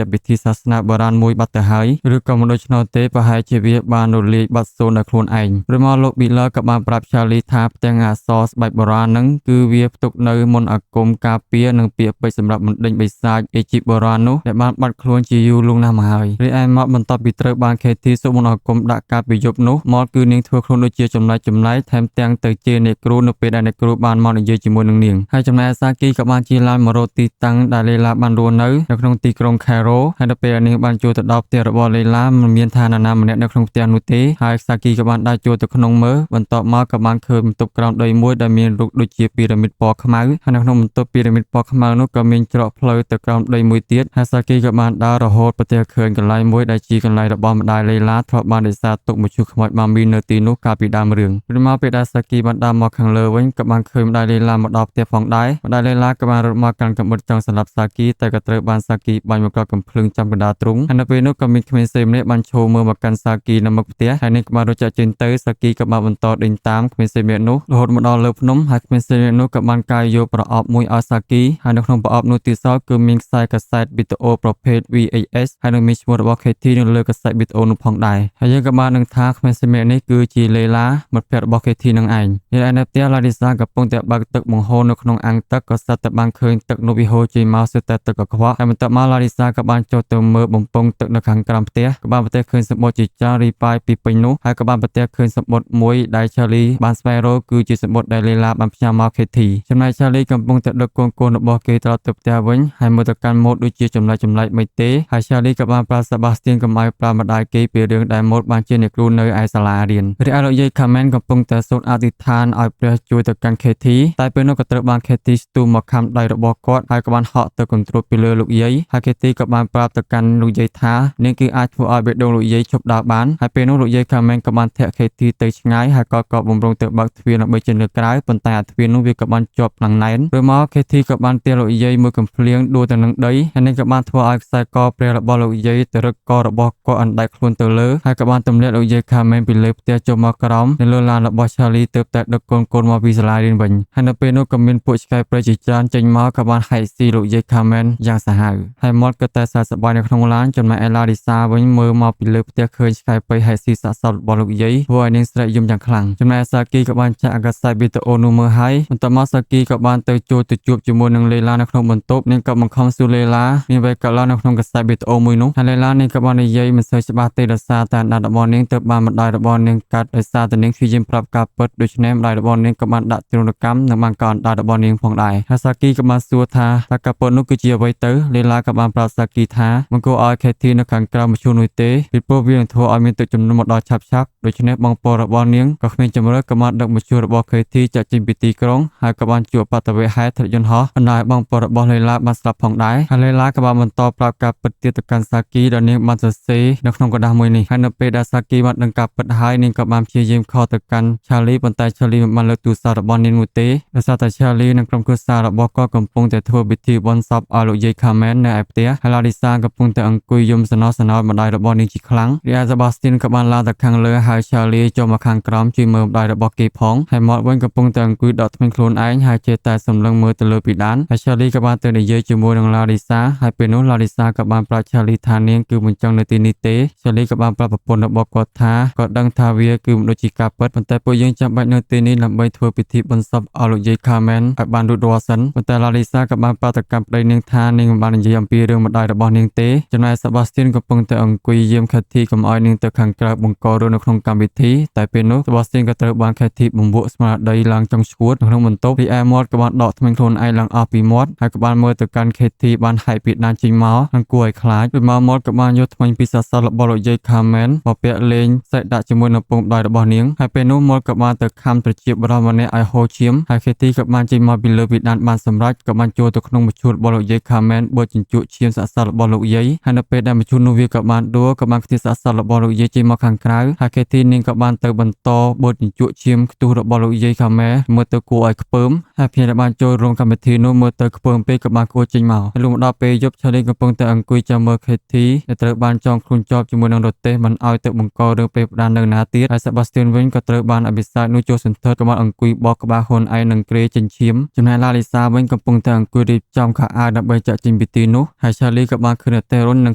ៈពិធីសាសនាបុរាណមួយបាត់ទៅហើយឬក៏មិនដូច្នោះទេប្រហែលជាវាបានរលាយបាត់សូន្យដោយខ្លួនឯងឬមកលោក Bigler ក៏បានប្រាប់ Charlie ថាផ្ទាំងអក្សរស្បែកបុរាណនឹងគឺវាផ្ទុកនៅមន្តអាគមការពារនិងពាក្យពេចន៍សម្រាប់បណ្ដេញបិសាចអេជីបបុរាណនោះដែលបានបាត់ខ្លួនជាយូរលង់ណាស់មកហើយរីឯមកបន្ទាប់ពីត្រូវបាន KT សូមមន្តអាគមដាក់ការពីយប់នោះមកគឺនាងធ្វើខ្លួនដូចជាចម្លែកថែមទាំងទៅជាអ្នកគ្រូនៅពេលដែលអ្នកគ្រូបានមកនិយាយជាមួយនឹងនាងហើយចំណែកសាគីក៏បានជិះឡានមករកទីតាំងដែលលេឡាបានរស់នៅក្នុងទីក្រុង Cairo ហើយនៅពេលនាងបានចូលទៅដល់ផ្ទះរបស់លេឡាមិនមានថានរណាម្នាក់នៅក្នុងផ្ទះនោះទេហើយសាគីក៏បានដើរចូលទៅក្នុងមើលបន្ទាប់មកក៏បានឃើញបន្ទប់ក្រោមដីមួយដែលមានរូបដូចជាពីរ៉ាមីតពណ៌ខ្មៅហើយនៅក្នុងបន្ទប់ពីរ៉ាមីតពណ៌ខ្មៅនោះក៏មានច្រកផ្លូវទៅក្រោមដីមួយទៀតហើយសាគីក៏បានដើររហូតប្រទះឃើញកន្លែងមួយដែលជាកន្លែងរបស់ម្ដាយលេឡាធ្លាប់បានរក្សាទុកមកជួសខ្មោចម៉ាមីនៅទីនោះកាលពីដើមរឿងឬមកពេលដែលសាគីបានដើរមកខាងលើវិញក៏បានឃើញម្ដាយលេឡាមកដល់ផ្ទះផងដែរម្ដាយលេឡាក៏បានរត់មកកាន់កាំបិតចង់សម្លាប់សាគីតែក៏ត្រូវបានសាគីបាញ់មកកកំភ្លើងចាំកណ្ដាលទ្រូងហើយនៅពេលនោះក៏មានក្មេងស្រីម្នាក់បានឈរមើលមកកាន់សាគីនៅមុខផ្ទះហើយនាងក៏បានរត់ចាក់ចេញទៅសាគីក៏បានបន្តដេញតាមក្មេងស្រីម្នាក់នោះរហូតមកដល់លើភ្នំហើយក្មេងស្រីម្នាក់នោះក៏បានកាយយកប្រអប់មួយឲ្យសាគីហើយនៅក្នុងប្រអប់នោះទៀតសោតគឺមានខ្សែកាសែតវីដេអូប្រភេទ VHS ហើយនឹងមានឈ្មោះរបស់ KT នៅលើកាសែតវីដេអូនោះផងដែរហើយយើងក៏បាននឹងថាក្មេងស្រីម្នាក់នេះគឺជាលេឡាមិត្តភក្តិរបស់ KT នឹងឯងហើយនៅផ្ទះឡាឌីសាកំពុងតែបើកទឹកបង្ហូរនៅក្នុងអាងទឹកក៏ស្ទើរតែបានឃើញទឹកនោះវាហូរចេញមកស្ទើរតែទឹកកខ្វក់ហើយបន្ទាប់មកឡាឌីសាក៏បានចុះទៅមើលបំពង់ទឹកនៅខាងក្រោមផ្ទះក៏បានប្រទះឃើញសម្បត្តិជាច្រើនរីប៉ាយពីពេញនោះហើយក៏បានប្រទះឃើញសម្បត្តិមួយដែល Charlie បានស្វែងរកគឺជាសម្បត្តិដែលលេឡាបានផ្ញើមក KT ចំណែក Charlie កំពុងតែដឹកកូនរបស់គេត្រឡប់ទៅផ្ទះវិញហើយមើលទៅកាន់ម៉ូតដូចជាចម្លែកមិនទេហើយ Charlie ក៏បានប្រាប់ Sebastian កុំឲ្យប្រាប់ម្ដាយគេពីរឿងដែលម៉ូតបានជាអ្នកគ្រូនៅឯសាលារៀនរីឯលោកយាយ Carmen កំពុងតែសូត្រអធិដ្ឋានឲ្យព្រះជួយទៅកាន់ KT តែពេលនោះក៏ត្រូវបាន KT ស្ទុះមកខំដៃរបស់គាត់ហើយក៏បានហក់ទៅកន្ទ្រោតពីលើលោកយាយហើយ KT ក៏បានប្រាប់ទៅកាន់លោកយាយថានាងគឺអាចធ្វើឲ្យបេះដូងលោកយាយឈប់ដើរបានហើយពេលនោះលោកយាយ Carmen ក៏បានធាក់ KT ទៅឆ្ងាយហើយក៏បំរុងទៅបើកទ្វារដើម្បីចេញលើក្រៅប៉ុន្តែអាទ្វារនោះវាក៏បានជាប់ផ្លាំងណែនរួចមក KT ក៏បានទាលោកយាយមួយកំភ្លៀងដួលទៅនឹងដីហើយនេះក៏បានធ្វើឲ្យខ្សែកព្រះរបស់លោកយាយទៅរឹកករបស់គាត់អណ្ដែតខ្លួនទៅលើហើយក៏បានទម្លាក់លោកយាយ Carmen ពីលើផ្ទះចុះមកក្រោមនៅលើឡានរបស់ Charlie ទើបតែដឹកកូនមកពីសាលារៀនវិញហើយនៅពេលនោះក៏មានពួកឆ្កែព្រៃជាច្រើនចេញមកក៏បានហែកស៊ីលោកយាយ Carmen យ៉ាងសាហាវហើយមាត់ក៏តែសើចសប្បាយនៅក្នុងឡានចំណែកឯឡាឌីសាវិញមើលមកពីលើផ្ទះឃើញឆ្កែព្រៃហែកស៊ីសាកសពរបស់លោកយាយធ្វើឲ្យនាងស្រែកយំយ៉ាងខ្លាំងចំណែកសាគីក៏បានចាក់អាកាស័យវីដេអូនោះមើលហើយបន្ទាប់មកសាគីក៏បានទៅជួបជាមួយនឹងលេឡានៅក្នុងបន្ទប់នាងក៏បង្ខំសួរលេឡាមានអ្វីកើតឡើងនៅក្នុងកាសែតវីដេអូមួយនោះហើយលេឡានាងក៏បាននិយាយមិនសូវច្បាស់ទេដោយសារតែអណ្ដាតរបស់នាងទៅបានម្ដាយរបស់នាងកាត់ដោយសារតែនាងព្យាយាមប្រាប់ការពិតដូច្នេះម្ដាយរបស់នាងក៏បានដាក់ទរណកម្មនិងបានកោតអណ្ដាតរបស់នាងផងដែរហើយសាគី ក៏បានសួរថាតើកាពិតនោះគឺជាអ្វីទៅលេឡាក៏បានប្រាប់សាគីថាមិនគួរឲ្យខេទីនៅខាងក្រៅមឈូសនោះទេពីព្រោះវានឹងធ្វើឲ្យមានទឹកជំនន់មកដល់ឆាប់ៗដូច្នេះបងប្អូនរបស់នាងក៏គ្មានជំរឿក៏បានដឹកមឈូសរបស់ខេទីចាក់ចេញពីទីក្រុងហើយក៏បានជួបបតវេហេតុថ្នាក់យន្តហោះបណ្ដាលបងប្អូនរបស់លេឡាបានស្លាប់ផងដែរហើយលេឡាក៏បានបន្តប្រាប់ការពិតទៀតទៅកាន់សាគីដែលនាងបានសរសេរនៅក្នុងกระดาษមួយនេះហើយនៅពេលដែលសាគីបានដឹងការពិតហើយនាងក៏បានព្យាយាមខកទៅកាន់ឆាលីប៉ុន្តែឆាលីមិនបានលើកទូរស័ព្ទរបស់នាងនោះទេដោយសារតែឆាលីនិងក្រុមគ្រួសាររបស់គាត់កំពុងតែធ្វើពិធីបុណ្យសពឲ្យលោកយាយខាមែននៅឯផ្ទះហើយឡាឌីសាកំពុងតែអង្គុយយំសំណោះសណោម្ដាយរបស់នាងជាខ្លាំងរីឯសេបាស្ទីនក៏បានឡើងទៅខាងលើហើយឆាលីចូលមកខាងក្រោមជួយមើលម្ដាយរបស់គេផងហើយម៉តវិញកំពុងតែអង្គុយដកធ្មេញខ្លួនឯងហើយចេះតែសម្លឹងមើលទៅលើពីដានហើយឆាលីក៏បានទៅនិយាយជាមួយនឹងឡាឌីសាហើយពេលនោះឡាឌីសាក៏បានប្រាប់ឆាលីថានាងគឺមិនចង់នៅទីនេះទេឆាលីក៏បានប្រាប់ប្រពន្ធរបស់គាត់ថាគាត់ដឹងថាវាគឺមិនដូចជាការពិតប៉ុន្តែពួកយើងចាំបាច់នៅទីនេះដើម្បីធ្វើពិធីបុណ្យសពឲ្យលោកយាយខាមែនឲ្យបានរួចរាល់សិនប៉ុន្តែឡាឌីសាក៏បានប្រាប់ទៅកាន់ប្តីនាងថានាងមិនបាននិយាយអំពីរឿងម្ដាយរបស់នាងទេចំណែកសេបាស្ទីនកំពុងតែអង្គុយយាមខេទីកុំឲ្យនាងទៅខាងក្រៅបង្ករឿងនៅក្នុងកម្មវិធីតែពេលនោះសេបាស្ទីនក៏ត្រូវបានខេទីបំពួកស្មារតីឡើងចង់ឈួតនៅក្នុងបន្ទប់រីឯមាត់ក៏បានដកធ្មេញខ្លួនឯងឡើងអស់ពីមាត់ហើយក៏បានមើលទៅកាន់ខេទីបានហែកពីដានចេញមកនិងគួរឲ្យខ្លាចពេលមកមាត់ក៏បានយកធ្មេញពីសសររបស់លោកយាយខាមែនមកពាក់លេងសេកដាក់ជាមួយនឹងពងម្ដាយរបស់នាងហើយពេលនោះមាត់ក៏បានទៅខំត្រជាបរោះម្នាក់ឲ្យហូរឈាមហើយខេទីក៏បានចេញមកពីលើពីដានបានសម្រេចក៏បានចូលទៅក្នុងមឈូសរបស់លោកយាយខាមែនបឺតជញ្ជក់ឈាមសសររបស់លោកយាយហើយនៅពេលដែលមឈូសនោះវាក៏បានដួលក៏បានខ្ទាស់សសររបស់លោកយាយចេញមកខាងក្រៅហើយខេទីនាងក៏បានទៅបន្តបឺតជញ្ជក់ឈាមខ្ទុះរបស់លោកយាយខាមែនមើលទៅគួរឲ្យខ្ពើមហើយភ្ញៀវដែលបានចូលរួមកម្មវិធីនោះមើលទៅខ្ពើមពេកក៏បានគួរចេញមកហើយលុះមកដល់ពេលយប់ឆាលីកំពុងតែអង្គុយចាំមើលខេទីដែលត្រូវបានចងខ្លួនជាប់ជាមួយនឹងរទេះមិនឲ្យទៅបង្ករឿងពេលផ្ដាននៅណាទៀតហើយសេបាស្ទីនវិញក៏ត្រូវបានអភិសាចនោះចូលសន្ធើតក៏បានអង្គុយបោកក្បាលខ្លួនឯងនឹងក្រេចិញ្ចៀមចំណែកឡាលីសាវិញកំពុងតែអង្គុយរៀបចំខោអាវដើម្បីចាក់ចេញពីទីនោះហើយឆាលីក៏បានឃើញតែរុននិង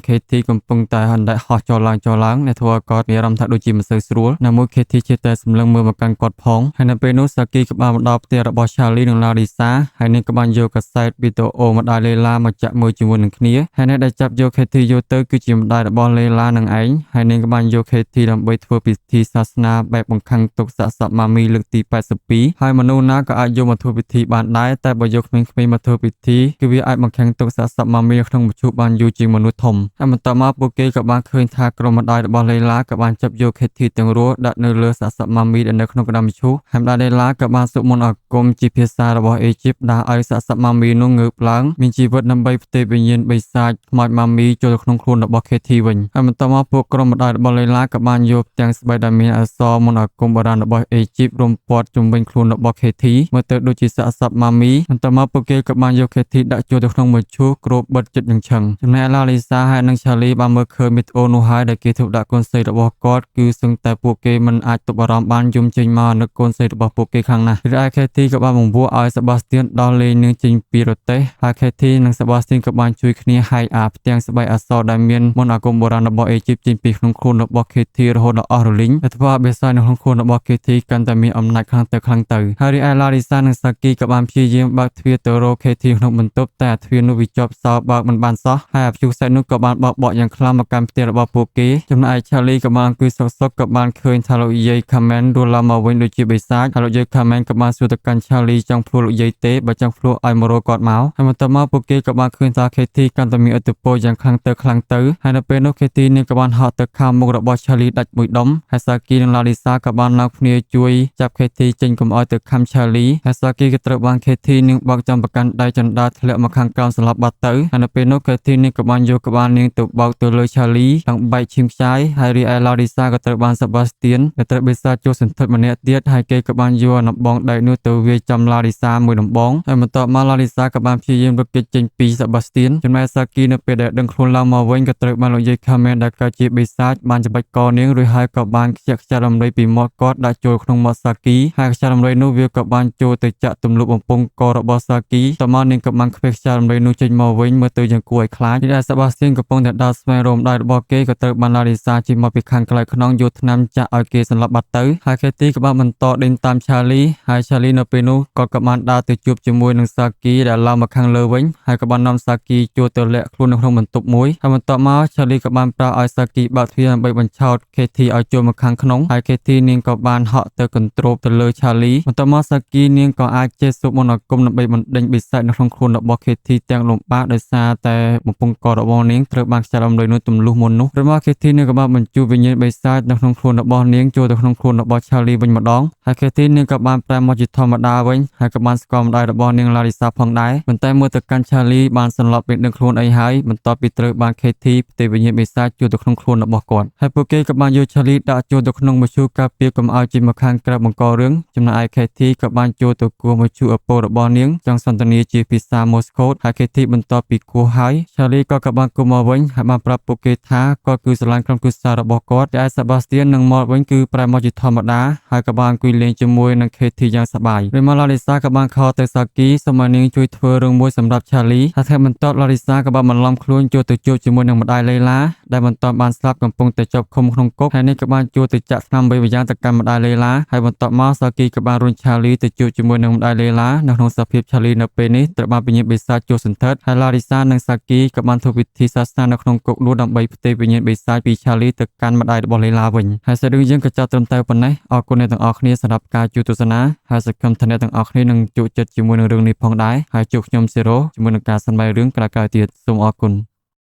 ខេទីកំពុងតែហណ្ដែហោះចុះឡើងអ្នកធ្វើឲ្យគាត់មានអារម្មណ៍ថាដូចជាមិនសូវស្រួលណាមួយខេទីជិះតែសម្លឹងមើលមកកាន់គាត់ផងហើយនៅពេលនោះសាគីក៏បានមកដល់ផ្ទះរបស់ឆាលីនិងឡាលីសាហើយនាងក៏បានយកកាសែតវីដេអូម្ដាយលេឡាមកចាក់មើលជាមួយនឹងគ្នាហើយអ្នកដែលចាប់យកខេទីយកទៅគឺជាម្ដាយរបស់លេឡានឹងឯងហើយនាងក៏បានយកខេទីដើម្បីធ្វើពិធីសាសនាបែបបង្ខំទុកសាសនាម៉ាមីលើកទី82ហើយមនុស្សណាក៏អាចយកមកធ្វើពិធីបានដែរតែបើយកក្មេងៗមកធ្វើពិធីគឺវាអាចបង្ខំទុកសាសនាម៉ាមីក្នុងមជ្ឈបានយូរជាងមនុស្សធំហើយបន្តមកពួកគេក៏បានឃើញថាក្រុមម្ដាយរបស់លេឡាក៏បានចាប់យកខេទីទាំងរស់ដាក់នៅលើសាសនាម៉ាមីដែលនៅក្នុងក្តារមជ្ឈហើយម្ដាយលេឡាក៏បានសូត្រមន្តអាគមជាភាសារបស់អេជីបដែលឲ្យសាសនាម៉ាមីនោះងើបឡើងមានជីវិតដើម្បីផ្ទេរវិញ្ញាណបិសាចខ្មោចម៉ាមីចូលក្នុងខ្លួនរបស់ខេទីវិញហើយបន្តមកពួកក្រុមម្ដាយរបស់លេឡាក៏បានយកផ្ទាំងស្បែកដែលមានអក្សរមន្តអាគមបុរាណរបស់អេជីបរុំព័ទ្ធជុំវិញខ្លួនរបស់ខេទីមើលទៅដូចជាសាសនាម៉ាមីបន្តមកពួកគេក៏បានយកខេទីដាក់ចូលទៅក្នុងមឈូសគ្របបិទចិត្តយ៉ាងឆឹងចំណែកឡាលីសាហើយនិងឆាលីបានមើលឃើញវីដេអូនោះហើយដែលគេធ្វើដាក់កូនស្រីរបស់គាត់គឺសឹងតែពួកគេមិនអាចទប់អារម្មណ៍បានយំចេញមកនៅកូនស្រីរបស់ពួកគេខ្លាំងណាស់រីឯខេទីក៏បានបង្រួបឲ្យសេបាស្ទីនដោះលែងនាងចេញពីរទេះហើយខេទីនិងសេបាស្ទីនក៏បានជួយគ្នាហែកផ្ទាំងស្បែកអក្សរដែលមានមន្តអាគមបុរាណរបស់អេជីបចេញពីក្នុងខ្លួនរបស់ខេទីរហូតដល់អស់រលីងដែលធ្វើឲ្យបិសាចនៅក្នុងខ្លួនរបស់ខេទីកាន់តែមានអំណាចខ្លាំងទៅហើយរីឯឡារីសានិងសាគីក៏បានព្យាយាមបើកទ្វារទៅរកខេទីក្នុងបន្ទប់តែទ្វារនោះវាជាប់សោបើកមិនបានសោះហើយអាព្យុះសាច់នោះក៏បានបោកយ៉ាងខ្លាំងមកកាន់ផ្ទះរបស់ពួកគេចំណែកឆាលីក៏បានអង្គុយសុកក៏បានឃើញថាលោកយាយខាមែនរស់ឡើងមកវិញដូចជាបិសាចហើយលោកយាយខាមែនក៏បានសួរទៅកាន់ឆាលីចង់ភ្លោះលោកយាយទេបើចង់ភ្លោះឲ្យមករកគាត់មកហើយបន្ទាប់មកពួកគេក៏បានឃើញថាខេទីកាន់តែមានឥទ្ធិពលយ៉ាងខ្លាំងទៅហើយនៅពេលនោះខេទីនាងក៏បានហោះទៅខាងមុខរបស់ឆាលីដាច់មួយដុំហើយសាគីនិងឡាលីសាក៏បានឡើងគ្នាជួយចាប់ខេទីចេញកុំឲ្យទៅខំឆាលីហើយសាគីក៏ត្រូវបានខេទីនាងបោកចំប្រកាន់ដៃចន្ទាធ្លាក់មកខាងក្រោមស្លាប់បាត់ទៅហើយនៅពេលនោះខេទីនាងក៏បានយកក្បាលនាងទៅបោកទៅលើឆាលីទាំងបែកឈាមខ្ចាយហើយរីឯឡាលីសាក៏ត្រូវបានសេបាស្ទីនដែលត្រូវបិសាចចូលសន្ធឹកម្នាក់ទៀតហើយគេក៏បានយកដំបងដែកនោះទៅវាយចំឡាលីសាមួយដំបងហើយបន្ទាប់មកឡាលីសាក៏បានព្យាយាមរត់គេចចេញពីសេបាស្ទីនចំណែកសាគីនៅពេលដែលដឹងខ្លួនឡើងមកវិញក៏ត្រូវបានលោកយាយខាមែនដែលក្លាយជាបិសាចបានច្បាច់កនាងរួចហើយក៏បានខ្ជិះខ្ចាត់រំលែកពីមាត់គាត់ដាក់ចូលក្នុងមាត់សាគីហើយខ្ចាត់រំលែកនោះវាក៏បានចូលទៅចាក់ទម្លុះបំពង់ករបស់សាគីតមកនាងក៏បានខ្វេះខ្ចាត់រំលែកនោះចេញមកវិញមើលទៅយ៉ាងគួរឲ្យខ្លាចដែលសេបាស្ទីនកំពុងតែដើរស្វែងរកម្ដាយរបស់គេក៏ត្រូវបានឡាលីសាជិះមកពីខាងក្រៅខ្នងយកថ្នាំចាក់ឲ្យគេសម្លាប់បាត់ទៅហើយខេទីក៏បានបន្តដេញតាមឆាលីហើយឆាលីនៅពេលនោះក៏បានដើរទៅជួបជាមួយនឹងសាគីដែលឡើងមកខាងលើវិញហើយក៏បាននាំសាគីចូលទៅលាក់ខ្លួននៅក្នុងបន្ទប់មួយហើយបន្ទាប់មកឆាលីក៏បានប្រាប់ឲ្យសាគីបើកទ្វារដើម្បីបញ្ឆោតខេទីឲ្យចូលមកខាងក្នុងហើយខេទីនាងក៏បានហក់ទៅកន្ទ្រោបទៅលើឆាលីបន្ទាប់មកសាគីនាងក៏អាចចេះសូត្រមន្តអាគមដើម្បីបណ្ ដេញបិសាចនៅក្នុងខ្លួនរបស់ KT ទាំងលំបាកដោយសារតែបំពង់ករបស់នាងត្រូវបានខ្ចាត់អំលើនោះទម្លុះមុននោះរបស់ KT នាងក៏បានបញ្ជូនវិញ្ញាណបិសាចនៅក្នុងខ្លួនរបស់នាងចូលទៅក្នុងខ្លួនរបស់ Charlie វិញម្ដងហើយ KT នាងក៏បានប្រែមកជាធម្មតាវិញហើយក៏បានស្គាល់ម្ដាយរបស់នាង Larissa ផងដែរប៉ុន្តែមើលទៅកាន់ Charlie បានសន្លប់ពេលដឹងខ្លួនអីហើយបន្ទាប់ពីត្រូវបាន KT ផ្ទេរវិញ្ញាណបិសាចចូលទៅក្នុងខ្លួនរបស់គាត់ហើយពួកគេក៏បានយក Charlie ដាក់ចូលទៅក្នុងមឈូសការពារកុំឲ្យចេញមកខាងក្រៅបង្ករឿងចំណែកឯ KT ក៏បានចូលទៅគោះមឈូសឪពុករបស់នាងចង់សន្ទនាជាភាសា Morse Code ហើយ KT បន្ទាប់ពីគោះហើយ Charlie ក៏បានគោះមកវិញហើយបានប្រាប់ពួកគេថាគាត់គឺស្រឡាញ់ក្រុមគ្រួសាររបស់គាត់តែឯ Sebastian និង Mort វិញគឺប្រែមកជាធម្មតាហើយក៏បានអង្គុយលេងជាមួយនឹង KT យ៉ាងសប្បាយដោយមក Larissa ក៏បានខកទៅ Saki សូមឲ្យនាងជួយធ្វើរឿងមួយសម្រាប់ Charlie ហើយថ្ងៃបន្ទាប់ Larissa ក៏បានបន្លំខ្លួនចូលទៅជួបជាមួយនឹងម្ដាយ Layla ដែលបន្ទាប់បានស្លាប់កំពុងតែជាប់ឃុំក្នុងគុកហើយនេះក៏បានជួបទៅចាក់ថ្នាំវេវយ៉ាងទៅកាន់ម្ដាយ Layla ហើយបន្ទាប់មក Saki ក៏បានរុញ Charlie ទៅជួបជាមួយនឹងម្ដាយ Layla នៅក្នុងសភាព Charlie នៅពេលនេះត្រូវបានវិញ្ញាណបិសាចចូលសន្ធិដ្ឋហើយ Larissa និង Saki ក៏បានធ្វើពិធីសាសនានៅក្នុងគុកនោះដើម្បីផ្ទេរវិញ្ញាណបិសាចពី Charlie ទៅកាន់ម្ដាយរបស់ Layla វិញហើយសាច់រឿងយើងក៏ចប់ត្រឹមតែប៉ុណ្ណេះអរគុណអ្នកទាំងអស់គ្នាសម្រាប់ការជួយទស្សនាហើយសង្ឃឹមថាអ្នកទាំងអស់គ្នានឹងជោគជ័យជាមួយនឹងរឿងនេះផងដែរហើយជួបខ្ញុំ Zero ជាមួយនឹងការសន្មៃរឿងក្រោយៗទៀតសូមអរគុណ